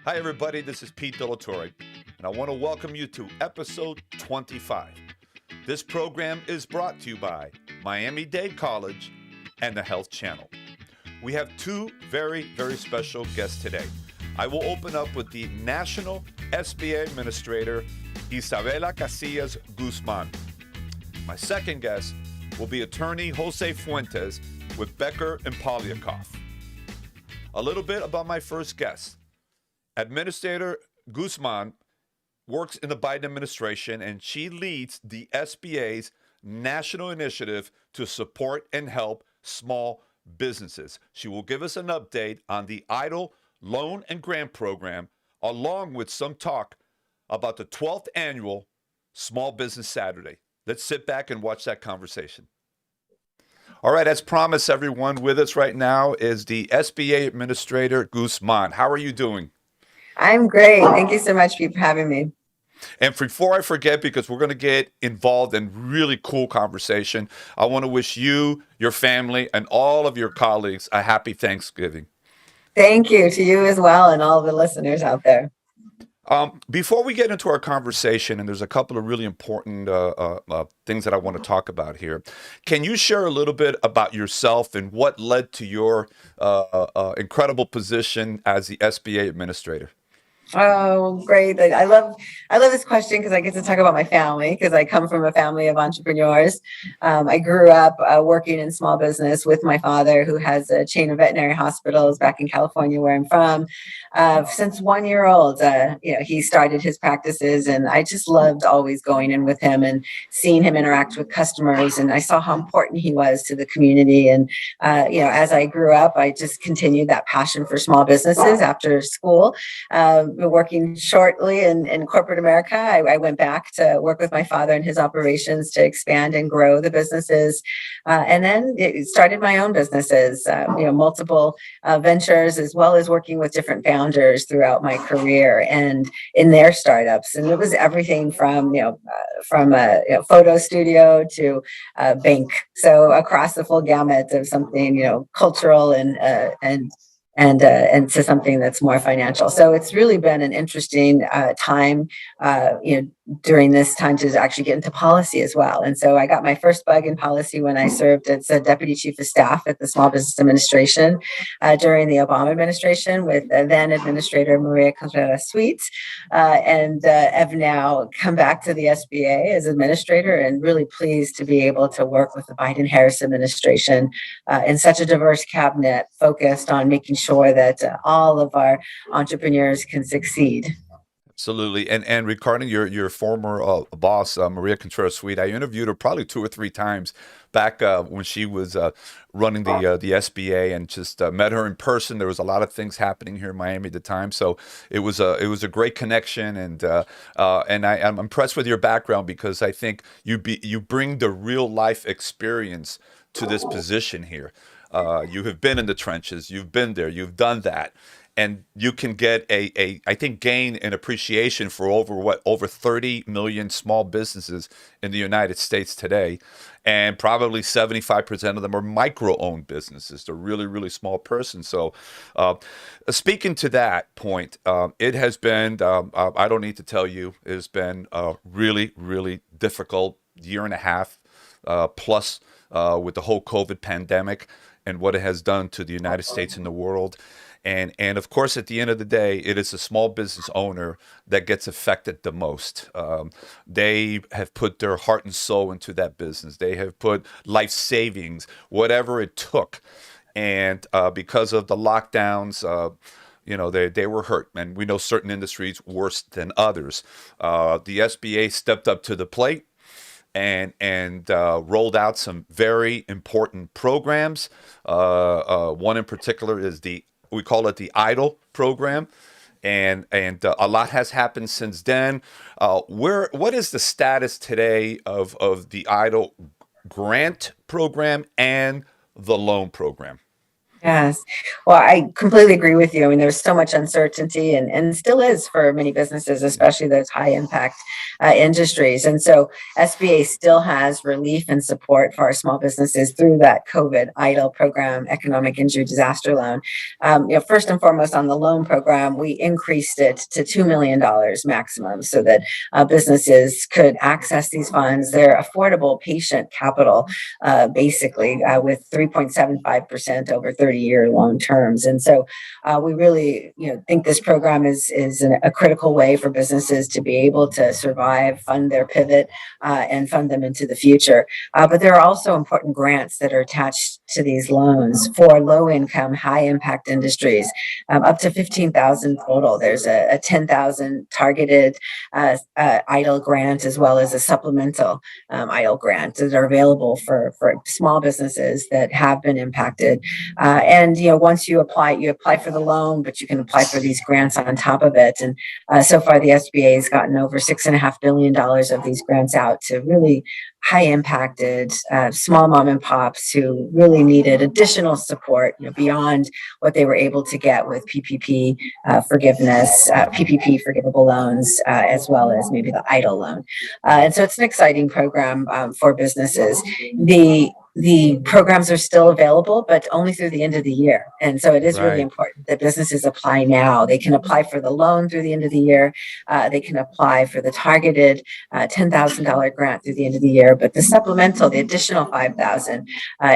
Hi, everybody. This is Pete Torre, and I want to welcome you to episode 25. This program is brought to you by Miami-Dade College and the Health Channel. We have two very, very special guests today. I will open up with the National SBA Administrator, Isabela Casillas Guzman. My second guest will be attorney Jose Fuentes with Becker and Poliakoff. A little bit about my first guest. Administrator Guzman works in the Biden administration, and she leads the SBA's national initiative to support and help small businesses. She will give us an update on the EIDL loan and grant program, along with some talk about the 12th annual Small Business Saturday. Let's sit back and watch that conversation. All right, as promised, everyone, with us right now is the SBA Administrator Guzman. How are you doing? I'm great. Thank you so much for having me. And before I forget, because we're going to get involved in really cool conversation, I want to wish you, your family, and all of your colleagues a happy Thanksgiving. Thank you to you as well and all the listeners out there. Before we get into our conversation, and there's a couple of really important things that I want to talk about here, can you share a little bit about yourself and what led to your incredible position as the SBA Administrator? Oh, great. I love this question because I get to talk about my family because I come from a family of entrepreneurs. I grew up working in small business with my father, who has a chain of veterinary hospitals back in California, where I'm from. Since 1 year old, he started his practices, and I just loved always going in with him and seeing him interact with customers. And I saw how important he was to the community. And, as I grew up, I just continued that passion for small businesses after school. Working shortly in corporate America, I went back to work with my father in his operations to expand and grow the businesses. And then it started my own businesses, multiple ventures, as well as working with different founders throughout my career and in their startups. And it was everything from a photo studio to a bank. So across the full gamut of something, cultural and to something that's more financial. So it's really been an interesting time, during this time to actually get into policy as well. And so I got my first bug in policy when I served as a deputy chief of staff at the Small Business Administration during the Obama administration with then Administrator Maria Contreras-Sweet, and have now come back to the SBA as administrator, and really pleased to be able to work with the Biden-Harris administration in such a diverse cabinet focused on making sure that all of our entrepreneurs can succeed. Absolutely. And regarding your former boss, Maria Contreras-Sweet, I interviewed her probably 2 or 3 times back when she was running the SBA, and just met her in person. There was a lot of things happening here in Miami at the time, so it was a great connection. And I'm impressed with your background, because I think you bring the real life experience to this position here. You have been in the trenches. You've been there. You've done that. And you can get I think, gain an appreciation for over 30 million small businesses in the United States today. And probably 75% of them are micro-owned businesses. They're really, really small persons. So speaking to that point, it has been, I don't need to tell you, it has been a really, really difficult year and a half plus with the whole COVID pandemic and what it has done to the United States and the world. And of course, at the end of the day, it is the small business owner that gets affected the most. They have put their heart and soul into that business. They have put life savings, whatever it took. And because of the lockdowns, they were hurt. And we know certain industries worse than others. The SBA stepped up to the plate and rolled out some very important programs. One in particular is we call it the EIDL program, and a lot has happened since then. What is the status today of the EIDL grant program and the loan program? Yes. Well, I completely agree with you. I mean, there's so much uncertainty and still is for many businesses, especially those high impact industries. And so SBA still has relief and support for our small businesses through that COVID EIDL program, economic injury disaster loan. First and foremost on the loan program, we increased it to $2 million maximum so that businesses could access these funds. They're affordable patient capital, basically with 3.75% over 30-year loan terms. And so we really, think this program is a critical way for businesses to be able to survive, fund their pivot, and fund them into the future. But there are also important grants that are attached to these loans for low income, high impact industries, up to 15,000 total. There's a 10,000 targeted EIDL grant as well as a supplemental EIDL grant that are available for small businesses that have been impacted. And once you apply for the loan, but you can apply for these grants on top of it. And so far, the SBA has gotten over $6.5 billion of these grants out to really high impacted small mom and pops who really needed additional support, beyond what they were able to get with PPP forgiveness, PPP forgivable loans, as well as maybe the EIDL loan. And so it's an exciting program for businesses. The programs are still available, but only through the end of the year. And so it is really Right. important that businesses apply now. They can apply for the loan through the end of the year. They can apply for the targeted $10,000 grant through the end of the year. But the supplemental, the additional 5,000,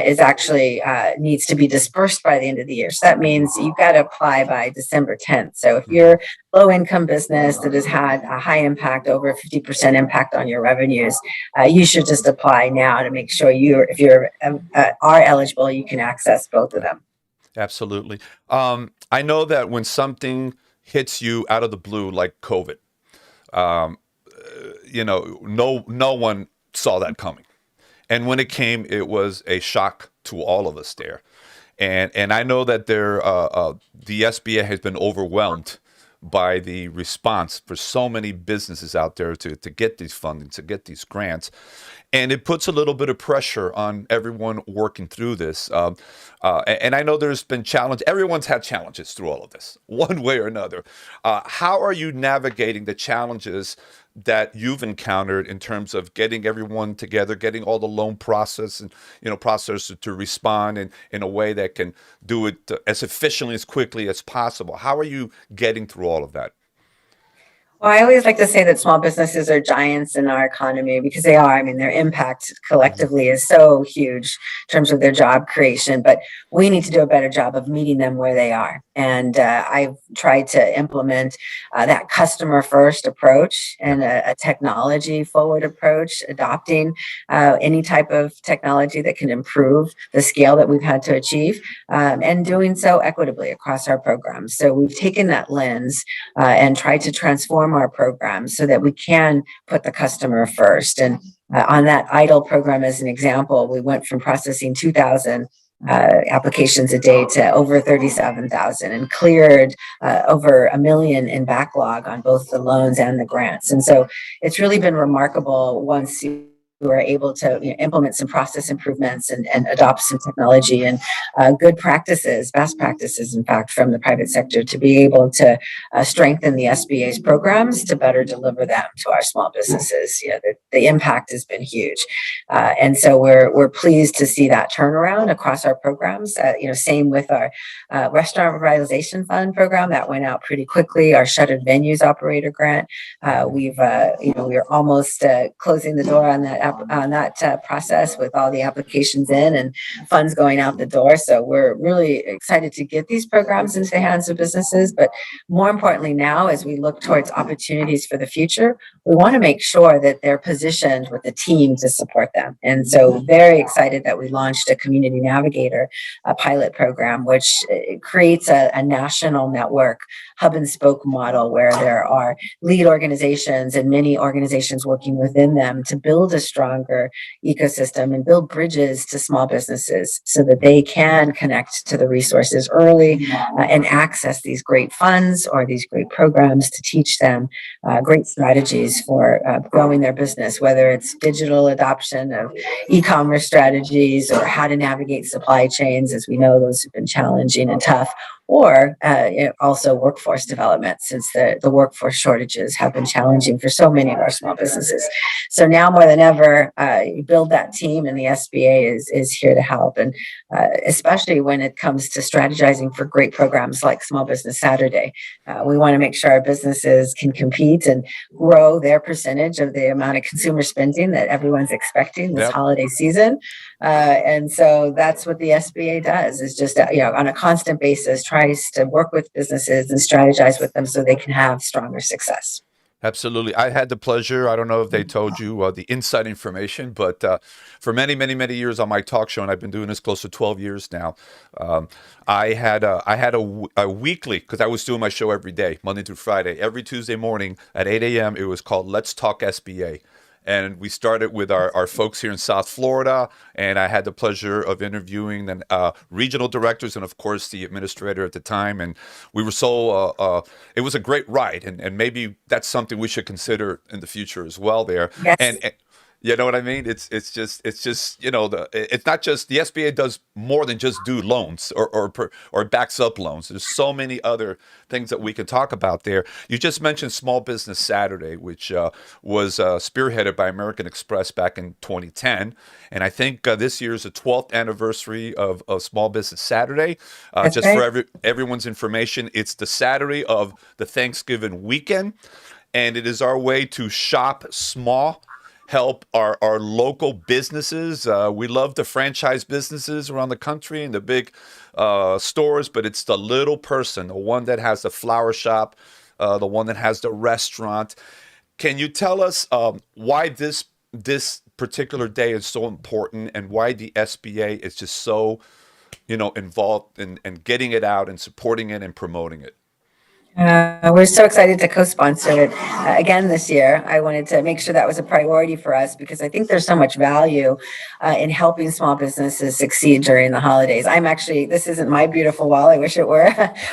is actually needs to be dispersed by the end of the year. So that means you've got to apply by December 10th. So if you're low income business that has had a high impact, over 50% impact on your revenues, you should just apply now to make sure if you're are eligible, you can access both of them. Absolutely. I know that when something hits you out of the blue, like COVID, um, no one saw that coming. And when it came, it was a shock to all of us there. And I know that the SBA has been overwhelmed by the response for so many businesses out there to get these funding, to get these grants. And it puts a little bit of pressure on everyone working through this. And I know there's been challenge. Everyone's had challenges through all of this, one way or another. How are you navigating the challenges that you've encountered in terms of getting everyone together, getting all the loan process and processors to respond in a way that can do it as efficiently as quickly as possible? How are you getting through all of that? Well, I always like to say that small businesses are giants in our economy because they are. I mean, their impact Mhm. collectively is so huge in terms of their job creation, but we need to do a better job of meeting them where they are. And I've tried to implement that customer first approach Yeah. and a technology forward approach, adopting any type of technology that can improve the scale that we've had to achieve, and doing so equitably across our programs. So we've taken that lens and try to transform our programs so that we can put the customer first. And on that EIDL program, as an example, we went from processing 2,000 applications a day to over 37,000 and cleared over 1 million in backlog on both the loans and the grants. And so it's really been remarkable once you were able to implement some process improvements and adopt some technology and good practices, best practices, in fact, from the private sector to be able to strengthen the SBA's programs to better deliver them to our small businesses. The impact has been huge. And so we're pleased to see that turnaround across our programs. Same with our Restaurant Revitalization Fund program that went out pretty quickly. Our Shuttered Venues Operator Grant. We're almost closing the door on that process with all the applications in and funds going out the door. So we're really excited to get these programs into the hands of businesses. But more importantly, now as we look towards opportunities for the future, we want to make sure that they're positioned with a team to support them. And so very excited that we launched a Community Navigator pilot program, which creates a national network hub and spoke model where there are lead organizations and many organizations working within them to build a strong stronger ecosystem and build bridges to small businesses so that they can connect to the resources early and access these great funds or these great programs to teach them great strategies for growing their business, whether it's digital adoption of e-commerce strategies or how to navigate supply chains. As we know, those have been challenging and tough, or also workforce development, since the workforce shortages have been challenging for so many of our small businesses. So now more than ever, you build that team, and the SBA is here to help. And especially when it comes to strategizing for great programs like Small Business Saturday, we want to make sure our businesses can compete and grow their percentage of the amount of consumer spending that everyone's expecting this Yep. holiday season. And so that's what the SBA does, is just, on a constant basis, tries to work with businesses and strategize with them so they can have stronger success. Absolutely. I had the pleasure, I don't know if they told you the inside information, but for many, many, many years on my talk show, and I've been doing this close to 12 years now, I had a weekly, because I was doing my show every day, Monday through Friday. Every Tuesday morning at 8 a.m., it was called Let's Talk SBA. And we started with our folks here in South Florida, and I had the pleasure of interviewing the regional directors and, of course, the administrator at the time. And we were it was a great ride, and maybe that's something we should consider in the future as well there. Yes. And you know what I mean? It's just it's not just the SBA does more than just do loans or backs up loans. There's so many other things that we can talk about there. You just mentioned Small Business Saturday, which was spearheaded by American Express back in 2010, and I think this year is the 12th anniversary of Small Business Saturday. That's Just right. for everyone's information, it's the Saturday of the Thanksgiving weekend, and it is our way to shop small, help our local businesses. We love the franchise businesses around the country and the big stores, but it's the little person, the one that has the flower shop, the one that has the restaurant. Can you tell us why this particular day is so important, and why the SBA is just so involved in getting it out and supporting it and promoting it? We're so excited to co-sponsor it again this year. I wanted to make sure that was a priority for us because I think there's so much value in helping small businesses succeed during the holidays. This isn't my beautiful wall. I wish it were.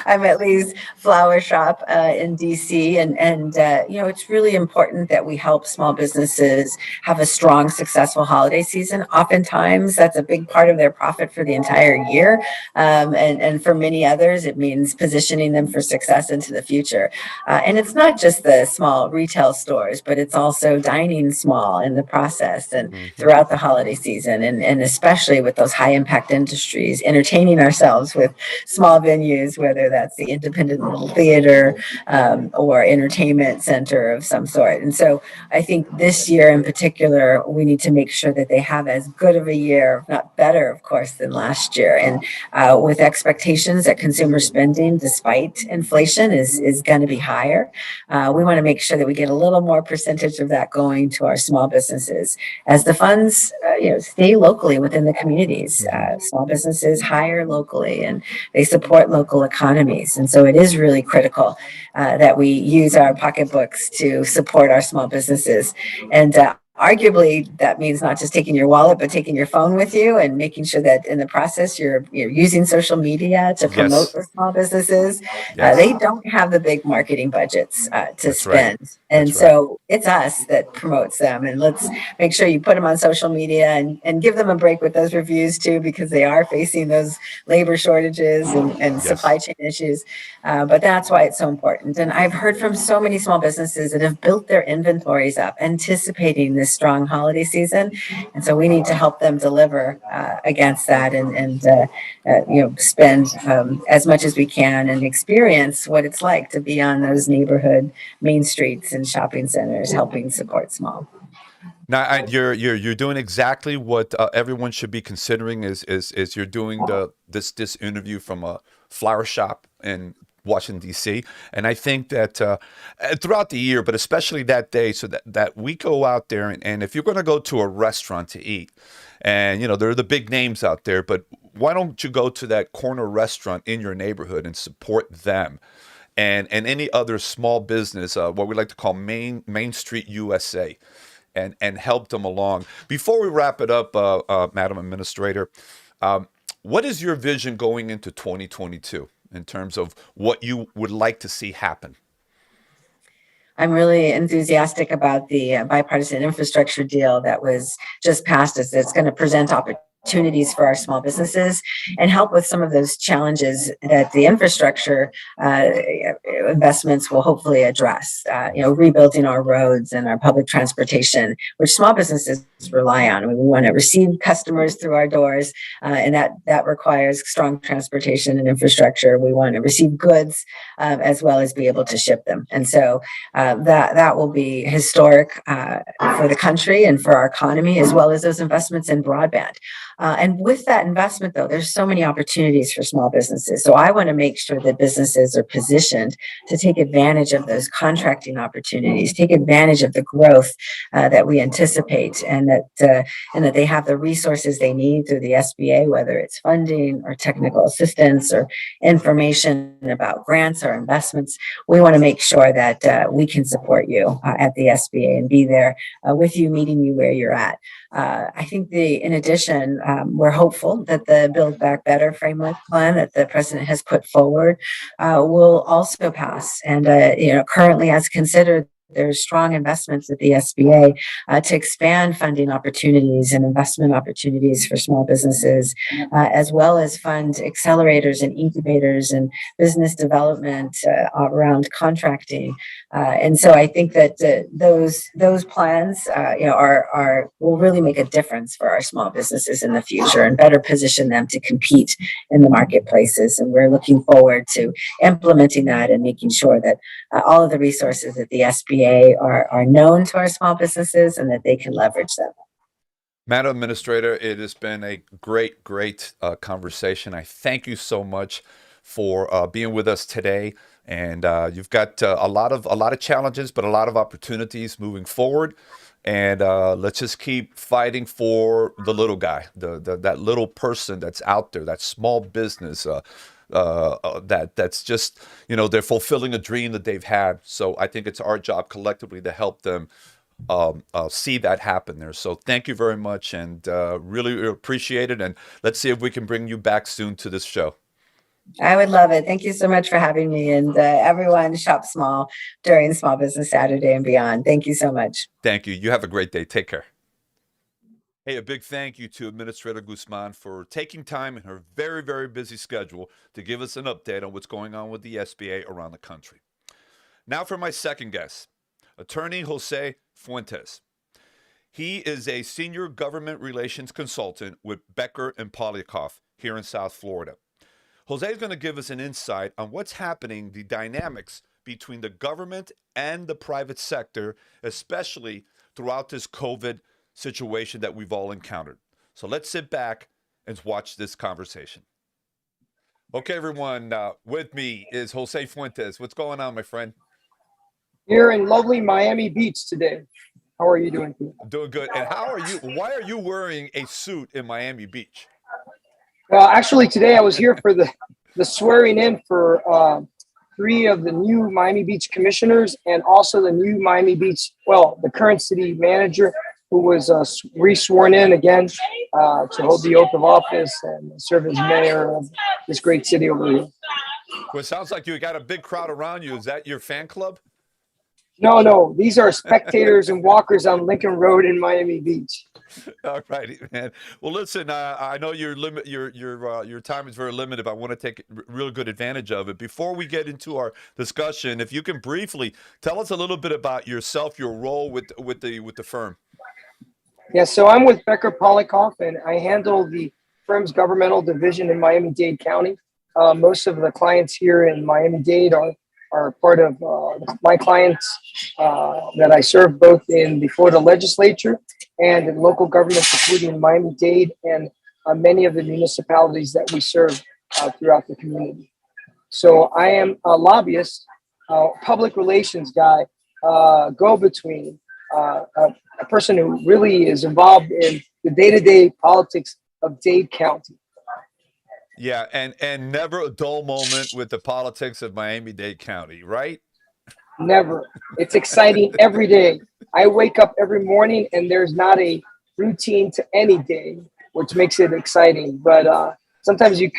I'm at Lee's Flower Shop in DC, and it's really important that we help small businesses have a strong, successful holiday season. Oftentimes, that's a big part of their profit for the entire year, and for many others, it means positioning them for success into the future. And it's not just the small retail stores, but it's also dining small in the process and Hmm. throughout the holiday season. And especially with those high impact industries, entertaining ourselves with small venues, whether that's the independent little theater or entertainment center of some sort. And so I think this year in particular, we need to make sure that they have as good of a year, if not better, of course, than last year. And with expectations that consumer spending, despite inflation, is going to be higher. We want to make sure that we get a little more percentage of that going to our small businesses as the funds, stay locally within the communities. Hmm. Small businesses hire locally and they support local economies, and so it is really critical that we use our pocketbooks to support our small businesses. And arguably, that means not just taking your wallet, but taking your phone with you and making sure that in the process you're using social media to promote Yes, the small businesses. They yes, don't have the big marketing budgets to that's right. spend. And That's right. so it's us that promotes them. And let's make sure you put them on social media and give them a break with those reviews too, because they are facing those labor shortages and supply Yes. chain issues. But that's why it's so important. And I've heard from so many small businesses that have built their inventories up, anticipating this strong holiday season. And so we need to help them deliver against that and spend as much as we can and experience what it's like to be on those neighborhood main streets and shopping centers, helping support small. Now, you're doing exactly what everyone should be considering. Is you're doing this interview from a flower shop in Washington D.C. And I think that throughout the year, but especially that day, so that we go out there and if you're going to go to a restaurant to eat, and there are the big names out there, but why don't you go to that corner restaurant in your neighborhood and support them? And any other small business, what we like to call Main Street USA. and help them along. Before we wrap it up, Madam Administrator, what is your vision going into 2022 in terms of what you would like to see happen? I'm really enthusiastic about the bipartisan infrastructure deal that was just passed us. It's going to present opportunities for our small businesses and help with some of those challenges that the infrastructure investments will hopefully address. Rebuilding our roads and our public transportation, which small businesses rely on. We want to receive customers through our doors, and that requires strong transportation and infrastructure. We want to receive goods as well as be able to ship them, and so that will be historic for the country and for our economy, as well as those investments in broadband. And with that investment, though, there's so many opportunities for small businesses. So I want to make sure that businesses are positioned to take advantage of those contracting opportunities, take advantage of the growth that we anticipate, and that they have the resources they need through the SBA, whether it's funding or technical assistance or information about grants or investments. We want to make sure that we can support you at the SBA and be there with you, meeting you where you're at. I think in addition, we're hopeful that the Build Back Better framework plan that the president has put forward will also pass. And, currently as considered, there's strong investments at the SBA to expand funding opportunities and investment opportunities for small businesses, as well as fund accelerators and incubators and business development around contracting. And so I think that those plans, will really make a difference for our small businesses in the future and better position them to compete in the marketplaces. And we're looking forward to implementing that and making sure that all of the resources at the SBA are known to our small businesses and that they can leverage them. Madam Administrator, it has been a great conversation. I thank you so much for being with us today. And you've got a lot of challenges, but a lot of opportunities moving forward. And let's just keep fighting for the little guy, that little person that's out there, that small business. That's just, they're fulfilling a dream that they've had. So I think it's our job collectively to help them see that happen there. So thank you very much, and really appreciate it. And let's see if we can bring you back soon to this show. I would love it. Thank you so much for having me, and everyone shop small during Small Business Saturday and beyond. Thank you so much. Thank you. You have a great day. Take care. Hey, a big thank you to Administrator Guzman for taking time in her very, very busy schedule to give us an update on what's going on with the SBA around the country. Now for my second guest, Attorney Jose Fuentes. He is a senior government relations consultant with Becker and Poliakoff here in South Florida. Jose is going to give us an insight on what's happening, the dynamics between the government and the private sector, especially throughout this COVID situation that we've all encountered. So let's sit back and watch this conversation. Okay, everyone, with me is Jose Fuentes. What's going on, my friend? Here in lovely Miami Beach today. How are you doing? I'm doing good. And how are you? Why are you wearing a suit in Miami Beach? Actually, today I was here for the swearing in for 3 of the new Miami Beach commissioners, and also the new Miami Beach, the current city manager, who was re-sworn in again to hold the oath of office and serve as mayor of this great city over here. Well, it sounds like you got a big crowd around you. Is that your fan club? No. These are spectators and walkers on Lincoln Road in Miami Beach. All righty, man. Well, listen, I know your time is very limited. I want to take real good advantage of it. Before we get into our discussion, if you can briefly tell us a little bit about yourself, your role with the firm. Yeah, so I'm with Becker Poliakoff, and I handle the firm's governmental division in Miami-Dade County. Most of the clients here in Miami-Dade are part of my clients that I serve both in the Florida legislature and in local governments, including Miami-Dade and many of the municipalities that we serve throughout the community. So I am a lobbyist, public relations guy, go-between, a person who really is involved in the day-to-day politics of Dade County. Yeah, and never a dull moment with the politics of Miami-Dade County, right? Never. It's exciting every day. I wake up every morning and there's not a routine to any day, which makes it exciting. But sometimes you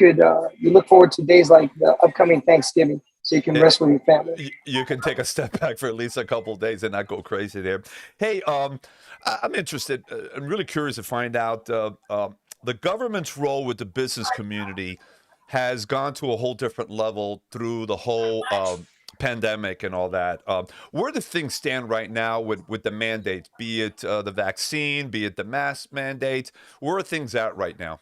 look forward to days like the upcoming Thanksgiving so you can Eh, rest with your family. you can take a step back for at least a couple of days and not go crazy there. Hey, I'm interested. I'm really curious to find out the government's role with the business community has gone to a whole different level through the whole pandemic and all that. Where do things stand right now with the mandates, be it the vaccine, be it the mask mandates? Where are things at right now?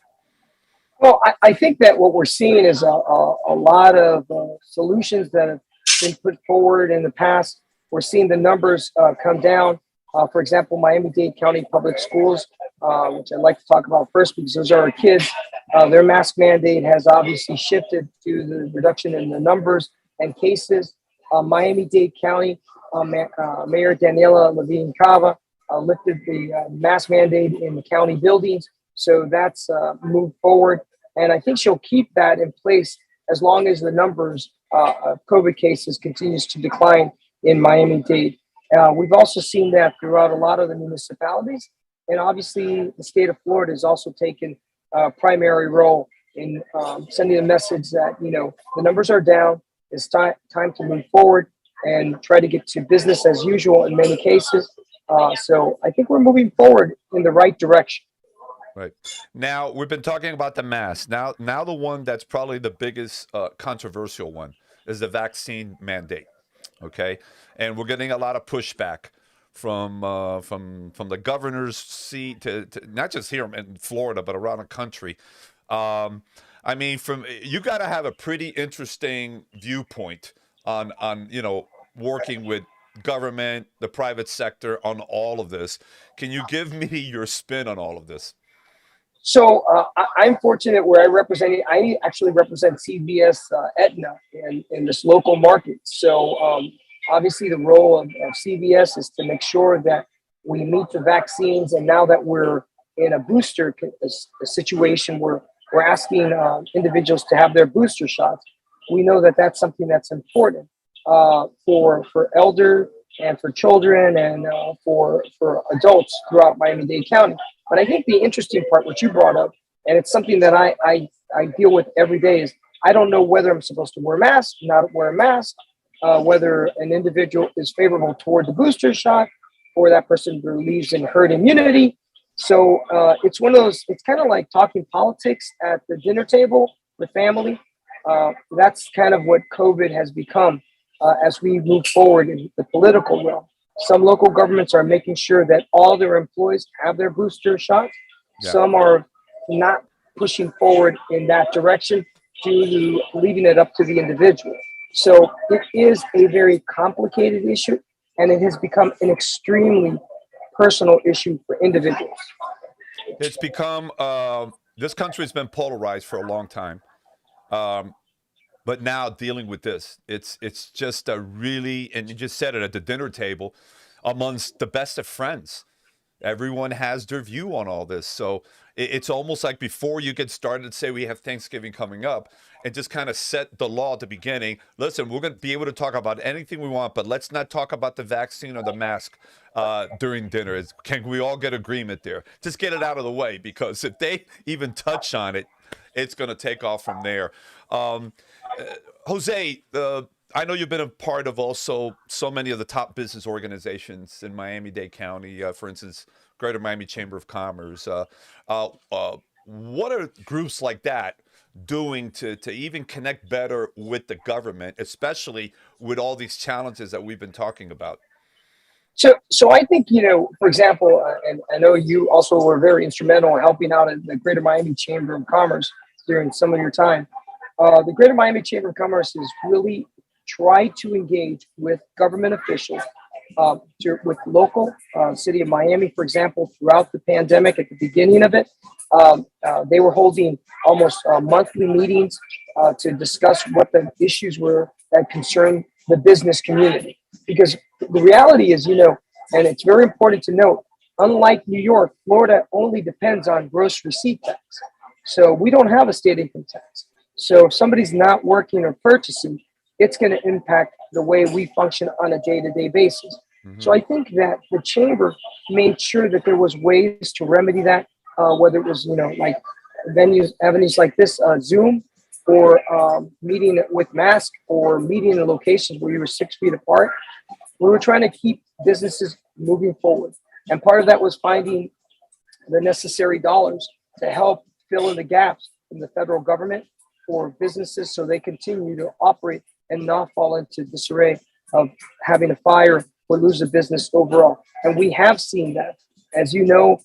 Well, I think that what we're seeing is a lot of solutions that have been put forward in the past. We're seeing the numbers come down. For example, Miami-Dade County Public Schools, which I'd like to talk about first because those are our kids. Their mask mandate has obviously shifted to the reduction in the numbers and cases. Miami-Dade County Mayor Daniela Levine Cava lifted the mask mandate in the county buildings. So that's moved forward. And I think she'll keep that in place as long as the numbers of COVID cases continues to decline in Miami-Dade. We've also seen that throughout a lot of the municipalities. And obviously, the state of Florida has also taken a primary role in sending a message that, the numbers are down. It's time to move forward and try to get to business as usual in many cases. So I think we're moving forward in the right direction. Right. Now, we've been talking about the mask. Now the one that's probably the biggest controversial one is the vaccine mandate. Okay, and we're getting a lot of pushback from the governor's seat to not just here in Florida but around the country. I mean, from you got to have a pretty interesting viewpoint on working with government, the private sector on all of this. Can you give me your spin on all of this? So I'm fortunate where I actually represent CVS Aetna in this local market. So obviously the role of CVS is to make sure that we meet the vaccines. And now that we're in a booster a situation where we're asking individuals to have their booster shots, we know that that's something that's important for elder and for children and for adults throughout Miami-Dade County. But I think the interesting part, what you brought up, and it's something that I deal with every day, is I don't know whether I'm supposed to wear a mask, not wear a mask, whether an individual is favorable toward the booster shot or that person believes in herd immunity. So it's one of those, it's kind of like talking politics at the dinner table with family. That's kind of what COVID has become as we move forward in the political realm. Some local governments are making sure that all their employees have their booster shots. Yeah. Some are not pushing forward in that direction due to leaving it up to the individual. So it is a very complicated issue, and it has become an extremely personal issue for individuals. It's become this country's been polarized for a long time. But now dealing with this, it's just a really, and you just said it at the dinner table, amongst the best of friends. Everyone has their view on all this. So it's almost like before you get started, say we have Thanksgiving coming up, and just kind of set the law at the beginning. Listen, we're going to be able to talk about anything we want, but let's not talk about the vaccine or the mask during dinner. Can we all get agreement there? Just get it out of the way, because if they even touch on it, it's going to take off from there. Jose, I know you've been a part of also so many of the top business organizations in Miami-Dade County, for instance, Greater Miami Chamber of Commerce. What are groups like that doing to even connect better with the government, especially with all these challenges that we've been talking about? So I think, for example, and I know you also were very instrumental in helping out at the Greater Miami Chamber of Commerce during some of your time. The Greater Miami Chamber of Commerce has really tried to engage with government officials, with local city of Miami, for example, throughout the pandemic at the beginning of it. They were holding almost monthly meetings to discuss what the issues were that concern the business community. Because the reality is, and it's very important to note, unlike New York, Florida only depends on gross receipt tax. So we don't have a state income tax. So if somebody's not working or purchasing, it's going to impact the way we function on a day-to-day basis. So I think that the chamber made sure that there was ways to remedy that, whether it was, like avenues like this, Zoom, or meeting with masks, or meeting in locations where you were 6 feet apart. We were trying to keep businesses moving forward. And part of that was finding the necessary dollars to help fill in the gaps in the federal government for businesses so they continue to operate and not fall into disarray of having a fire or lose a business overall. And we have seen that. As you know,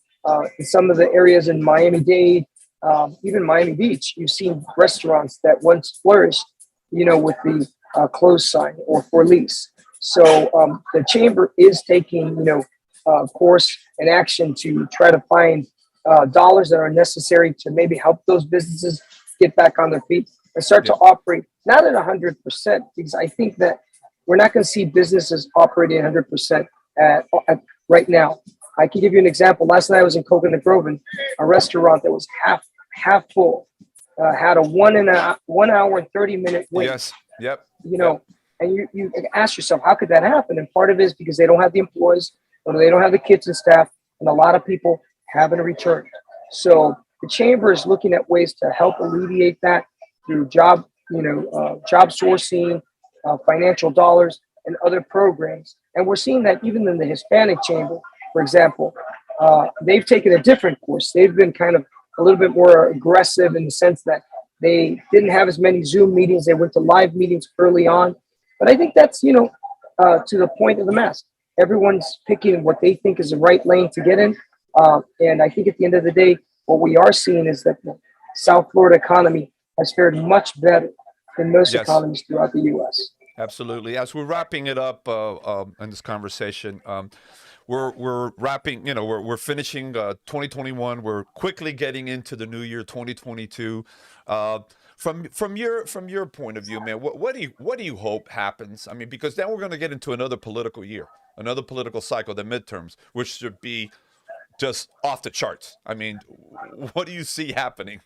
in some of the areas in Miami-Dade, even Miami Beach, you've seen restaurants that once flourished, with the closed sign or for lease. So the chamber is taking, of course, an action to try to find dollars that are necessary to maybe help those businesses get back on their feet and start to operate, not at 100%, because I think that we're not going to see businesses operating 100% at right now. I can give you an example. Last night I was in Coconut Grove, and a restaurant that was half full had a 1 hour and 30-minute wait. Yes. Yep. And you ask yourself, how could that happen? And part of it is because they don't have the employees, or they don't have the kitchen staff, and a lot of people haven't returned. So the chamber is looking at ways to help alleviate that through job sourcing, financial dollars, and other programs. And we're seeing that even in the Hispanic chamber, for example, they've taken a different course. They've been kind of a little bit more aggressive in the sense that they didn't have as many Zoom meetings. They went to live meetings early on. But I think that's, to the point of the mask. Everyone's picking what they think is the right lane to get in. And I think at the end of the day, what we are seeing is that the South Florida economy has fared much better than most economies throughout the U.S. Absolutely. As we're wrapping it up in this conversation, we're wrapping. We're finishing 2021. We're quickly getting into the new year, 2022. From your point of view, man, what do you hope happens? I mean, because then we're going to get into another political year, another political cycle, the midterms, which should be just off the charts. I mean, what do you see happening?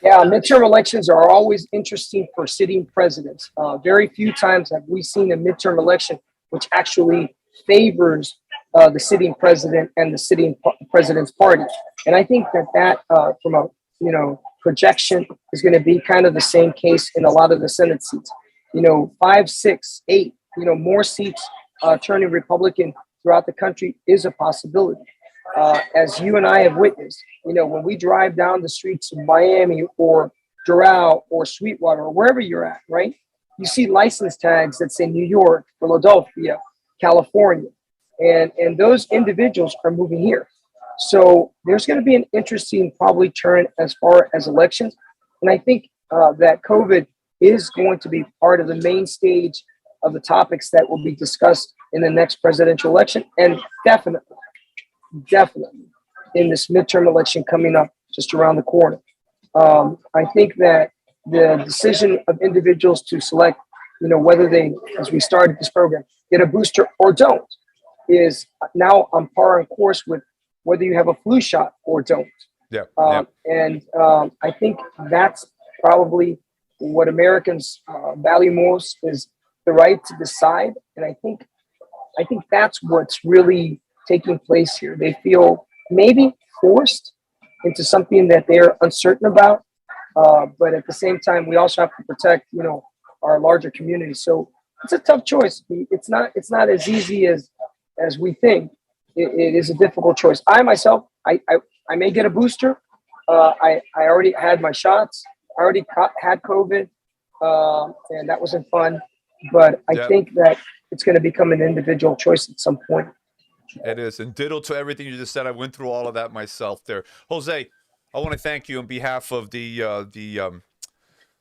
Yeah, midterm elections are always interesting for sitting presidents. Very few times have we seen a midterm election which actually favors the sitting president and the sitting president's party. And I think that from a projection is going to be kind of the same case in a lot of the Senate seats. 5, 6, 8, more seats turning Republican throughout the country is a possibility. As you and I have witnessed, when we drive down the streets of Miami or Doral or Sweetwater or wherever you're at, right? You see license tags that say New York, Philadelphia, California, and those individuals are moving here. So there's going to be an interesting probably turn as far as elections. And I think that COVID is going to be part of the main stage of the topics that will be discussed in the next presidential election. And definitely in this midterm election coming up just around the corner. I think that the decision of individuals to select, whether they, as we started this program, get a booster or don't, is now on par and course with whether you have a flu shot or don't. And I think that's probably what Americans value most, is the right to decide. And I think that's what's really taking place here. They feel maybe forced into something that they're uncertain about, but at the same time, we also have to protect, our larger community. So it's a tough choice. It's not as easy as we think. It is a difficult choice. I myself, I may get a booster. I already had my shots. I already had COVID, and that wasn't fun. But I think that it's going to become an individual choice at some point. It is. And ditto to everything you just said. I went through all of that myself there. Jose, I want to thank you on behalf of the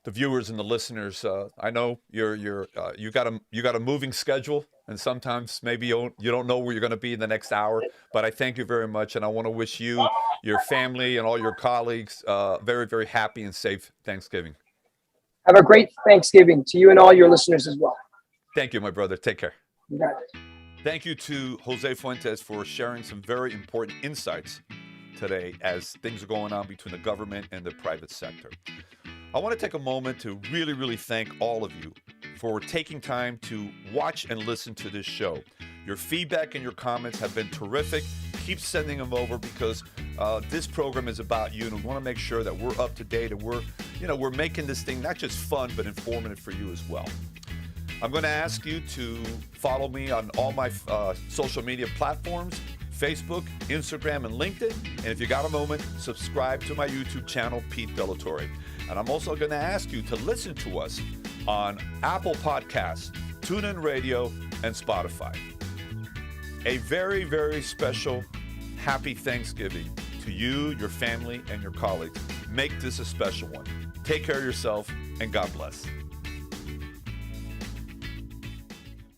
viewers and the listeners. I know you got a moving schedule, and sometimes maybe you don't know where you're going to be in the next hour. But I thank you very much, and I want to wish you, your family, and all your colleagues very, very happy and safe Thanksgiving. Have a great Thanksgiving to you and all your listeners as well. Thank you, my brother. Take care. You got it. Thank you to Jose Fuentes for sharing some very important insights today as things are going on between the government and the private sector. I want to take a moment to really, really thank all of you for taking time to watch and listen to this show. Your feedback and your comments have been terrific. Keep sending them over because this program is about you, and we want to make sure that we're up to date and we're making this thing not just fun but informative for you as well. I'm going to ask you to follow me on all my social media platforms, Facebook, Instagram, and LinkedIn. And if you got a moment, subscribe to my YouTube channel, Pete Delatorre. And I'm also going to ask you to listen to us on Apple Podcasts, TuneIn Radio, and Spotify. A very, very special happy Thanksgiving to you, your family, and your colleagues. Make this a special one. Take care of yourself, and God bless.